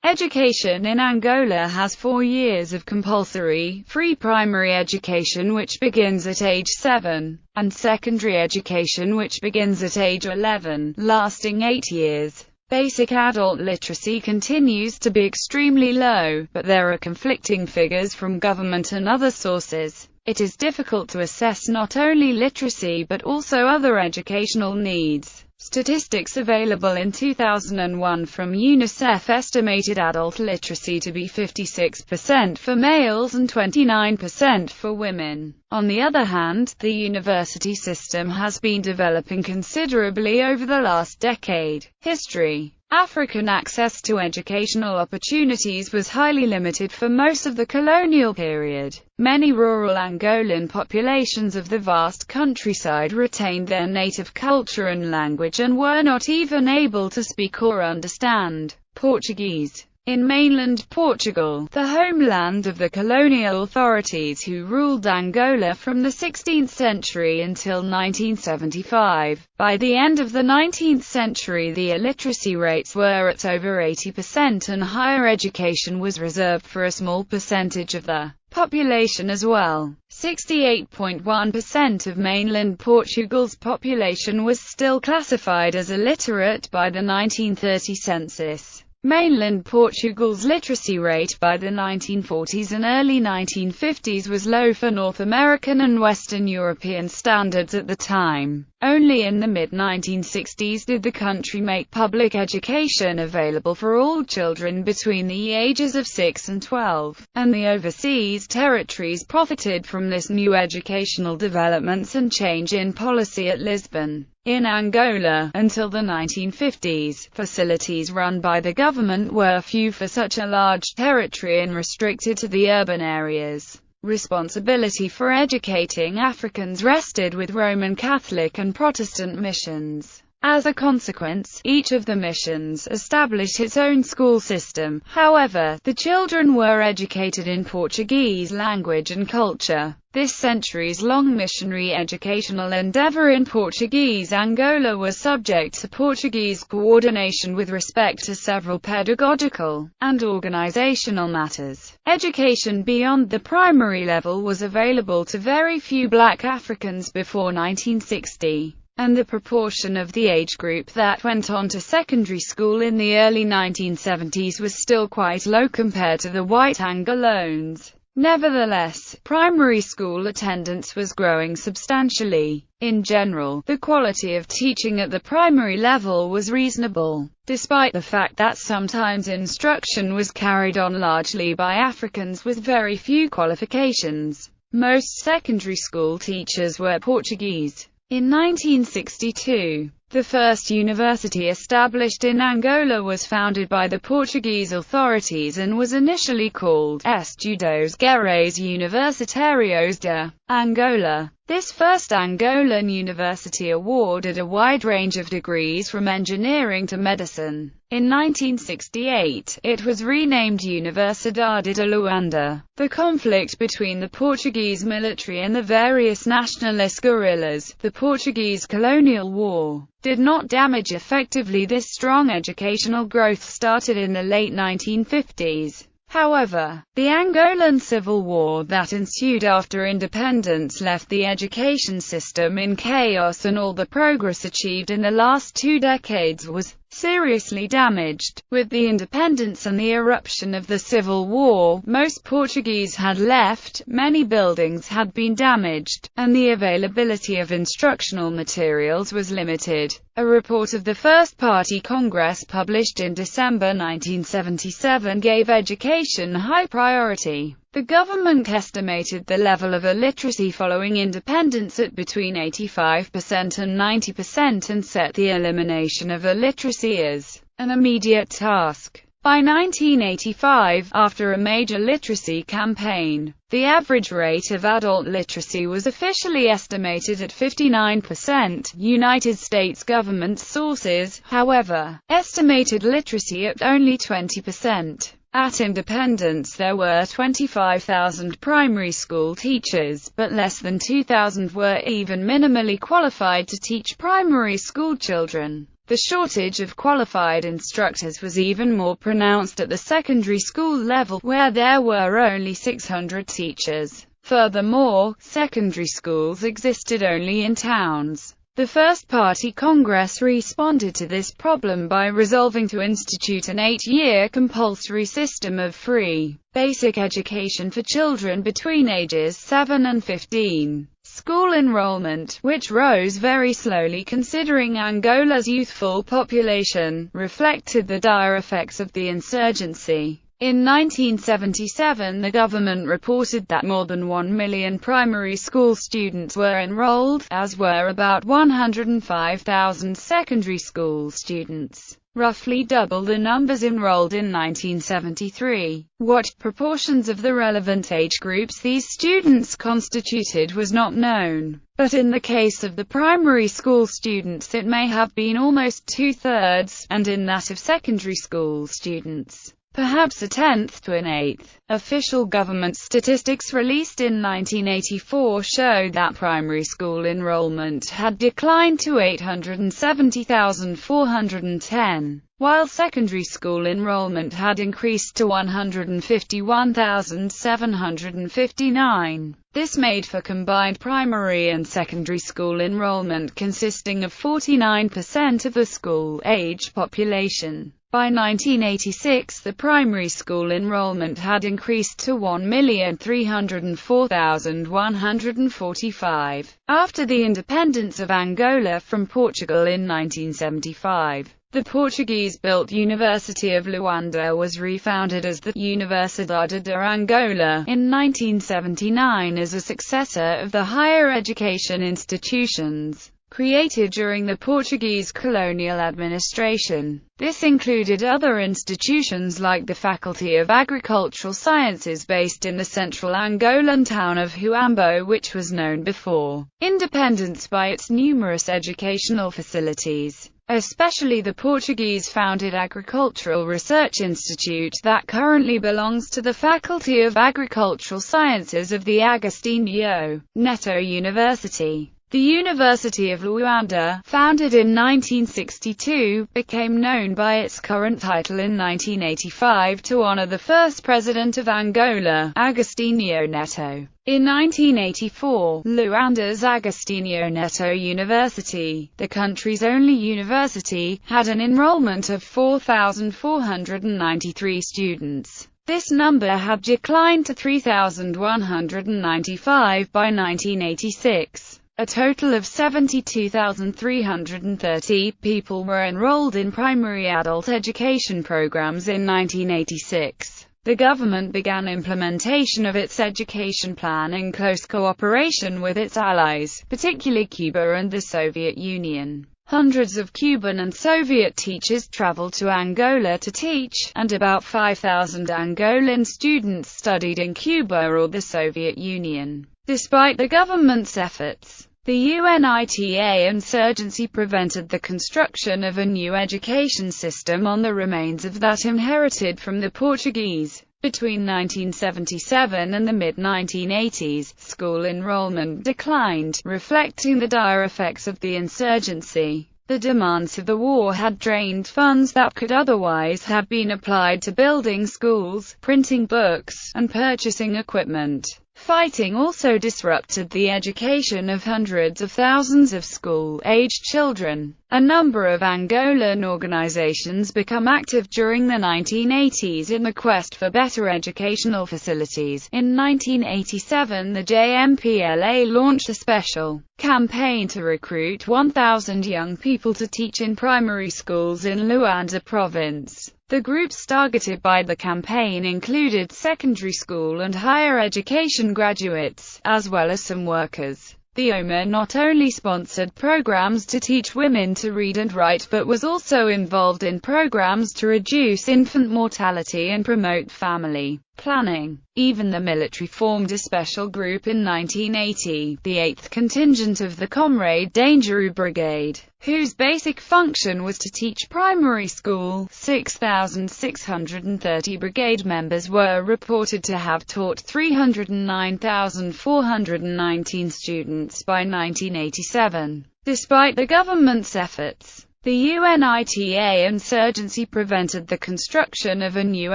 Education in Angola has 4 years of compulsory, free primary education which begins at age 7, and secondary education which begins at age 11, lasting 8 years. Basic adult literacy continues to be extremely low, but there are conflicting figures from government and other sources. It is difficult to assess not only literacy but also other educational needs. Statistics available in 2001 from UNICEF estimated adult literacy to be 56% for males and 29% for women. On the other hand, the university system has been developing considerably over the last decade. History. African access to educational opportunities was highly limited for most of the colonial period. Many rural Angolan populations of the vast countryside retained their native culture and language and were not even able to speak or understand Portuguese. In mainland Portugal, the homeland of the colonial authorities who ruled Angola from the 16th century until 1975, by the end of the 19th century the illiteracy rates were at over 80% and higher education was reserved for a small percentage of the population as well. 68.1% of mainland Portugal's population was still classified as illiterate by the 1930 census. Mainland Portugal's literacy rate by the 1940s and early 1950s was low for North American and Western European standards at the time. Only in the mid-1960s did the country make public education available for all children between the ages of 6 and 12, and the overseas territories profited from this new educational developments and change in policy at Lisbon. In Angola, until the 1950s, facilities run by the government were few for such a large territory and restricted to the urban areas. Responsibility for educating Africans rested with Roman Catholic and Protestant missions. As a consequence, each of the missions established its own school system. However, the children were educated in Portuguese language and culture. This centuries-long missionary educational endeavor in Portuguese Angola was subject to Portuguese coordination with respect to several pedagogical and organizational matters. Education beyond the primary level was available to very few black Africans before 1960. And the proportion of the age group that went on to secondary school in the early 1970s was still quite low compared to the white Angolans. Nevertheless, primary school attendance was growing substantially. In general, the quality of teaching at the primary level was reasonable, despite the fact that sometimes instruction was carried on largely by Africans with very few qualifications. Most secondary school teachers were Portuguese. In 1962, the first university established in Angola was founded by the Portuguese authorities and was initially called Estudos Gerais Universitários de Angola. This first Angolan university awarded a wide range of degrees from engineering to medicine. In 1968, it was renamed Universidade de Luanda. The conflict between the Portuguese military and the various nationalist guerrillas, the Portuguese colonial war, did not damage effectively this strong educational growth started in the late 1950s. However, the Angolan Civil War that ensued after independence left the education system in chaos and all the progress achieved in the last 2 decades was seriously damaged. With the independence and the eruption of the Civil War, most Portuguese had left, many buildings had been damaged, and the availability of instructional materials was limited. A report of the First Party Congress published in December 1977 gave education high priority. The government estimated the level of illiteracy following independence at between 85% and 90% and set the elimination of illiteracy as an immediate task. By 1985, after a major literacy campaign, the average rate of adult literacy was officially estimated at 59%. United States government sources, however, estimated literacy at only 20%. At independence there were 25,000 primary school teachers, but less than 2,000 were even minimally qualified to teach primary school children. The shortage of qualified instructors was even more pronounced at the secondary school level, where there were only 600 teachers. Furthermore, secondary schools existed only in towns. The First Party Congress responded to this problem by resolving to institute an 8-year compulsory system of free, basic education for children between ages 7 and 15. School enrollment, which rose very slowly considering Angola's youthful population, reflected the dire effects of the insurgency. In 1977, the government reported that more than 1 million primary school students were enrolled, as were about 105,000 secondary school students, roughly double the numbers enrolled in 1973. What proportions of the relevant age groups these students constituted was not known, but in the case of the primary school students it may have been almost two-thirds, and in that of secondary school students, perhaps a tenth to an eighth. Official government statistics released in 1984 showed that primary school enrollment had declined to 870,410, while secondary school enrollment had increased to 151,759. This made for combined primary and secondary school enrollment consisting of 49% of the school-age population. By 1986, the primary school enrollment had increased to 1,304,145. After the independence of Angola from Portugal in 1975, the Portuguese-built University of Luanda was refounded as the Universidade de Angola in 1979 as a successor of the higher education institutions created during the Portuguese colonial administration. This included other institutions like the Faculty of Agricultural Sciences based in the central Angolan town of Huambo, which was known before independence by its numerous educational facilities, especially the Portuguese-founded Agricultural Research Institute that currently belongs to the Faculty of Agricultural Sciences of the Agostinho Neto University. The University of Luanda, founded in 1962, became known by its current title in 1985 to honor the first president of Angola, Agostinho Neto. In 1984, Luanda's Agostinho Neto University, the country's only university, had an enrollment of 4,493 students. This number had declined to 3,195 by 1986. A total of 72,330 people were enrolled in primary adult education programs in 1986. The government began implementation of its education plan in close cooperation with its allies, particularly Cuba and the Soviet Union. Hundreds of Cuban and Soviet teachers traveled to Angola to teach, and about 5,000 Angolan students studied in Cuba or the Soviet Union. Despite the government's efforts, the UNITA insurgency prevented the construction of a new education system on the remains of that inherited from the Portuguese. Between 1977 and the mid-1980s, school enrollment declined, reflecting the dire effects of the insurgency. The demands of the war had drained funds that could otherwise have been applied to building schools, printing books, and purchasing equipment. Fighting also disrupted the education of hundreds of thousands of school-aged children. A number of Angolan organizations became active during the 1980s in the quest for better educational facilities. In 1987, the JMPLA launched a special campaign to recruit 1,000 young people to teach in primary schools in Luanda province. The groups targeted by the campaign included secondary school and higher education graduates, as well as some workers. The OMA not only sponsored programs to teach women to read and write but was also involved in programs to reduce infant mortality and promote family planning. Even the military formed a special group in 1980, the 8th contingent of the Comrade Dangereux Brigade, whose basic function was to teach primary school. 6,630 brigade members were reported to have taught 309,419 students by 1987. Despite the government's efforts, The UNITA insurgency prevented the construction of a new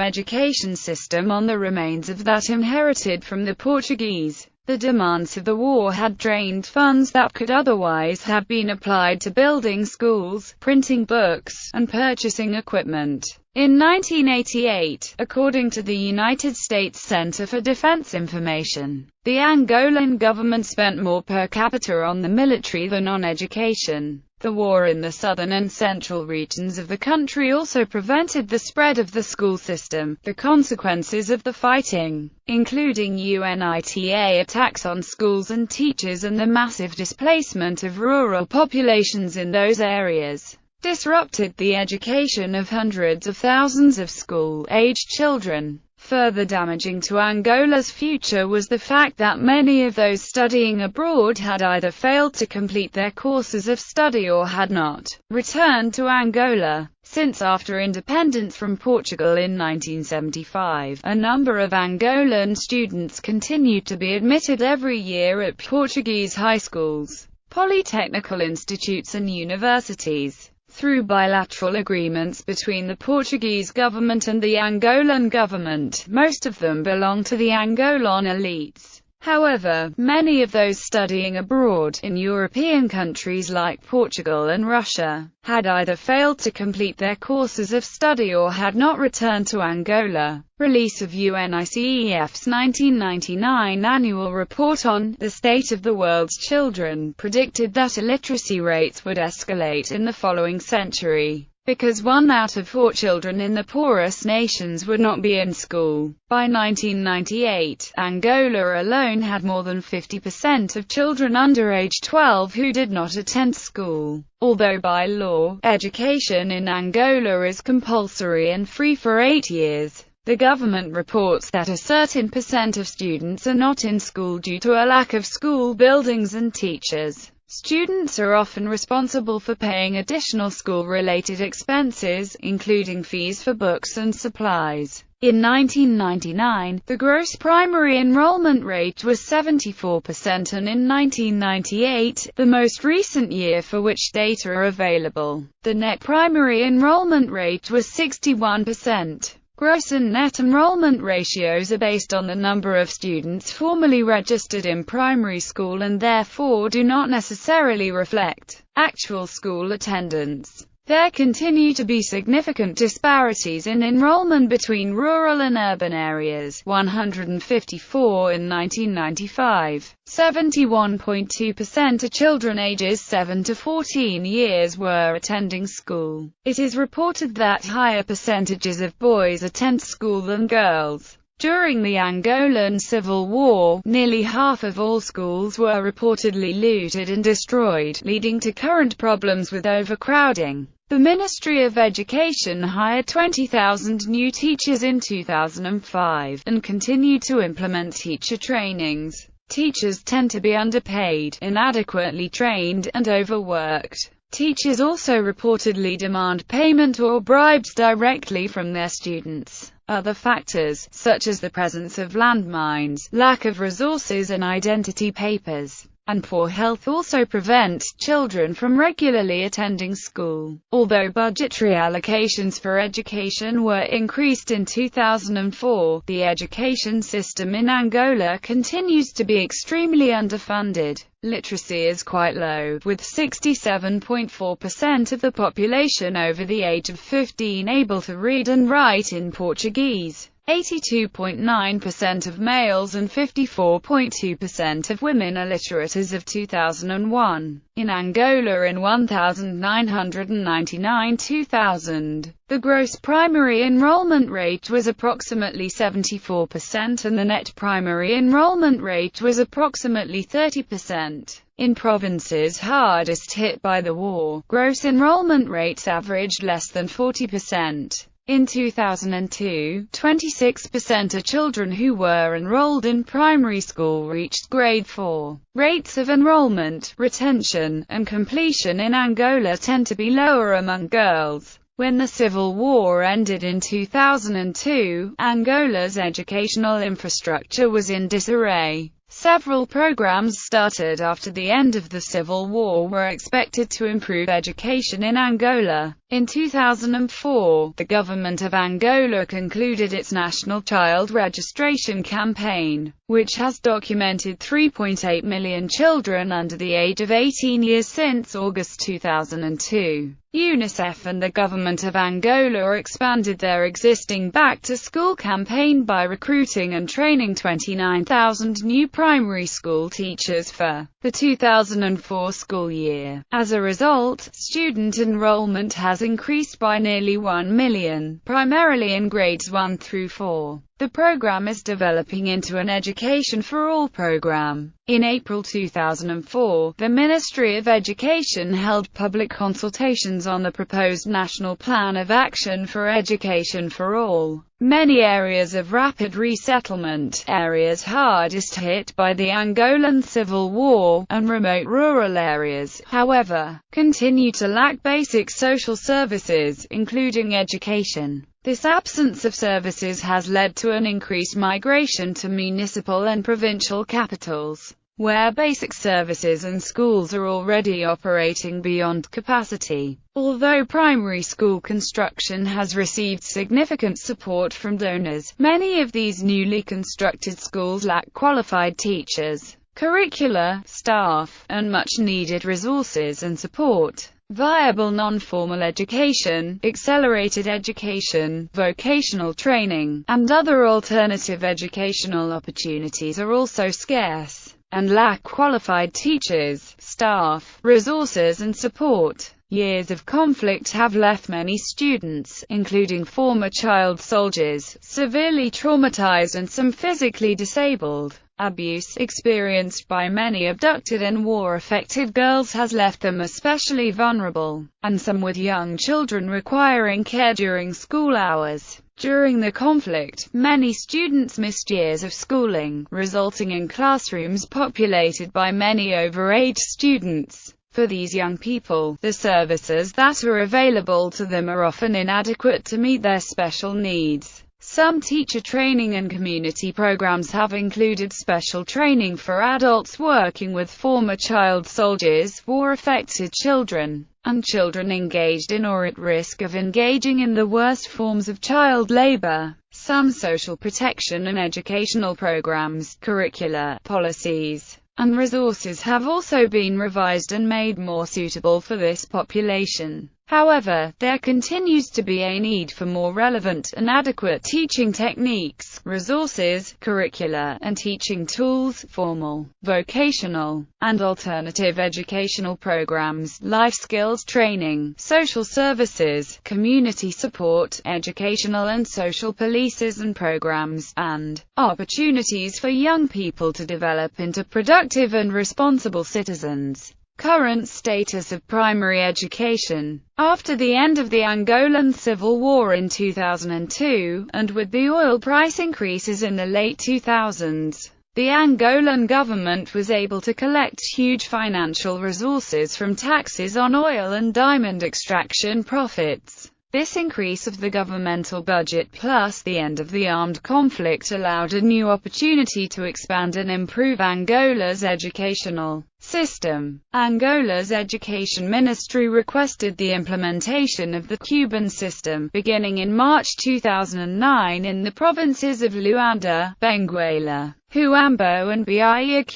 education system on the remains of that inherited from the Portuguese. The demands of the war had drained funds that could otherwise have been applied to building schools, printing books, and purchasing equipment. In 1988, according to the United States Center for Defense Information, the Angolan government spent more per capita on the military than on education. The war in the southern and central regions of the country also prevented the spread of the school system. The consequences of the fighting, including UNITA attacks on schools and teachers and the massive displacement of rural populations in those areas, disrupted the education of hundreds of thousands of school-aged children. Further damaging to Angola's future was the fact that many of those studying abroad had either failed to complete their courses of study or had not returned to Angola. Since after independence from Portugal in 1975, a number of Angolan students continued to be admitted every year at Portuguese high schools, polytechnical institutes and universities. Through bilateral agreements between the Portuguese government and the Angolan government, most of them belong to the Angolan elites. However, many of those studying abroad, in European countries like Portugal and Russia, had either failed to complete their courses of study or had not returned to Angola. Release of UNICEF's 1999 annual report on the state of the world's children predicted that illiteracy rates would escalate in the following century, because 1 out of 4 children in the poorest nations would not be in school. By 1998, Angola alone had more than 50% of children under age 12 who did not attend school. Although by law, education in Angola is compulsory and free for 8 years, the government reports that a certain percent of students are not in school due to a lack of school buildings and teachers. Students are often responsible for paying additional school-related expenses, including fees for books and supplies. In 1999, the gross primary enrollment rate was 74% and in 1998, the most recent year for which data are available, the net primary enrollment rate was 61%. Gross and net enrollment ratios are based on the number of students formally registered in primary school and therefore do not necessarily reflect actual school attendance. There continue to be significant disparities in enrollment between rural and urban areas. 154 in 1995. 71.2% of children ages 7 to 14 years were attending school. It is reported that higher percentages of boys attend school than girls. During the Angolan Civil War, nearly half of all schools were reportedly looted and destroyed, leading to current problems with overcrowding. The Ministry of Education hired 20,000 new teachers in 2005, and continued to implement teacher trainings. Teachers tend to be underpaid, inadequately trained, and overworked. Teachers also reportedly demand payment or bribes directly from their students. Other factors, such as the presence of landmines, lack of resources and identity papers, and poor health also prevent children from regularly attending school. Although budgetary allocations for education were increased in 2004, the education system in Angola continues to be extremely underfunded. Literacy is quite low, with 67.4% of the population over the age of 15 able to read and write in Portuguese. 82.9% of males and 54.2% of women are literate as of 2001. In Angola in 1999-2000, the gross primary enrollment rate was approximately 74% and the net primary enrollment rate was approximately 30%. In provinces hardest hit by the war, gross enrollment rates averaged less than 40%. In 2002, 26% of children who were enrolled in primary school reached grade 4. Rates of enrollment, retention, and completion in Angola tend to be lower among girls. When the Civil War ended in 2002, Angola's educational infrastructure was in disarray. Several programs started after the end of the Civil War were expected to improve education in Angola. In 2004, the government of Angola concluded its national child registration campaign, which has documented 3.8 million children under the age of 18 years since August 2002. UNICEF and the government of Angola expanded their existing Back to School campaign by recruiting and training 29,000 new primary school teachers for the 2004 school year. As a result, student enrollment has increased by nearly 1 million, primarily in grades 1 through 4. The program is developing into an Education for All program. In April 2004, the Ministry of Education held public consultations on the proposed National Plan of Action for Education for All. Many areas of rapid resettlement, areas hardest hit by the Angolan Civil War, and remote rural areas, however, continue to lack basic social services, including education. This absence of services has led to an increased migration to municipal and provincial capitals, where basic services and schools are already operating beyond capacity. Although primary school construction has received significant support from donors, many of these newly constructed schools lack qualified teachers, curricula, staff, and much-needed resources and support. Viable non-formal education, accelerated education, vocational training, and other alternative educational opportunities are also scarce, and lack qualified teachers, staff, resources and support. Years of conflict have left many students, including former child soldiers, severely traumatized and some physically disabled. Abuse experienced by many abducted and war-affected girls has left them especially vulnerable, and some with young children requiring care during school hours. During the conflict, many students missed years of schooling, resulting in classrooms populated by many overage students. For these young people, the services that are available to them are often inadequate to meet their special needs. Some teacher training and community programs have included special training for adults working with former child soldiers, war-affected children, and children engaged in or at risk of engaging in the worst forms of child labor. Some social protection and educational programs, curricula, policies, and resources have also been revised and made more suitable for this population. However, there continues to be a need for more relevant and adequate teaching techniques, resources, curricula, and teaching tools, formal, vocational, and alternative educational programs, life skills training, social services, community support, educational and social policies and programs, and opportunities for young people to develop into productive and responsible citizens. Current status of primary education. After the end of the Angolan Civil War in 2002, and with the oil price increases in the late 2000s, the Angolan government was able to collect huge financial resources from taxes on oil and diamond extraction profits. This increase of the governmental budget plus the end of the armed conflict allowed a new opportunity to expand and improve Angola's educational system. Angola's education ministry requested the implementation of the Cuban system, beginning in March 2009 in the provinces of Luanda, Benguela, Huambo and Biaya,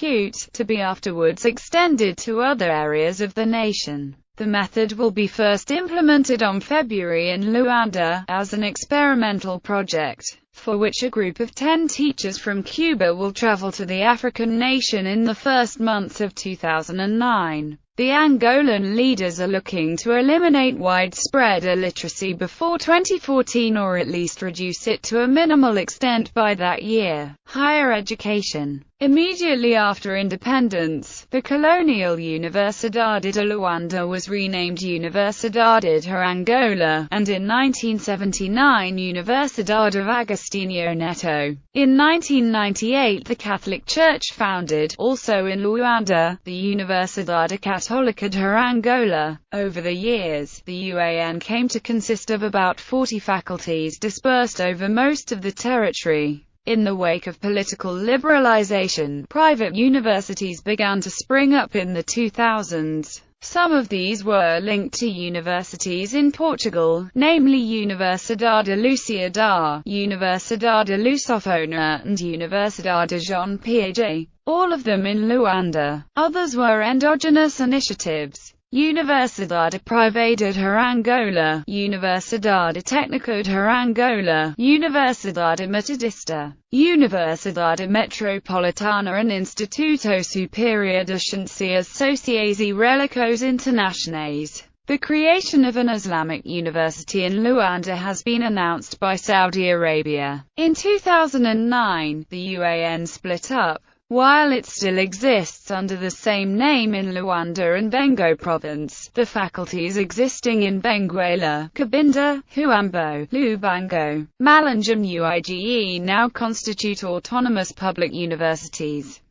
to be afterwards extended to other areas of the nation. The method will be first implemented on February in Luanda, as an experimental project, for which a group of 10 teachers from Cuba will travel to the African nation in the first months of 2009. The Angolan leaders are looking to eliminate widespread illiteracy before 2014 or at least reduce it to a minimal extent by that year. Higher education. Immediately after independence, the colonial Universidade de Luanda was renamed Universidade de Angola, and in 1979 Universidade Agostinho Neto. In 1998 the Catholic Church founded, also in Luanda, the Universidade Católica de Angola. Over the years, the UAN came to consist of about 40 faculties dispersed over most of the territory. In the wake of political liberalization, private universities began to spring up in the 2000s. Some of these were linked to universities in Portugal, namely Universidade Lucia da, Universidade Lusófona, and Universidade João Piaget, all of them in Luanda. Others were endogenous initiatives. Universidade Privada de Angola, Universidade Técnica de Angola, Universidade Metodista, Universidade Metropolitana and Instituto Superior de Ciências Sociais e Religiosos Internacionais. The creation of an Islamic university in Luanda has been announced by Saudi Arabia. In 2009, the UAN split up. While it still exists under the same name in Luanda and Bengo province, the faculties existing in Benguela, Cabinda, Huambo, Lubango, Malanjam Uige now constitute autonomous public universities.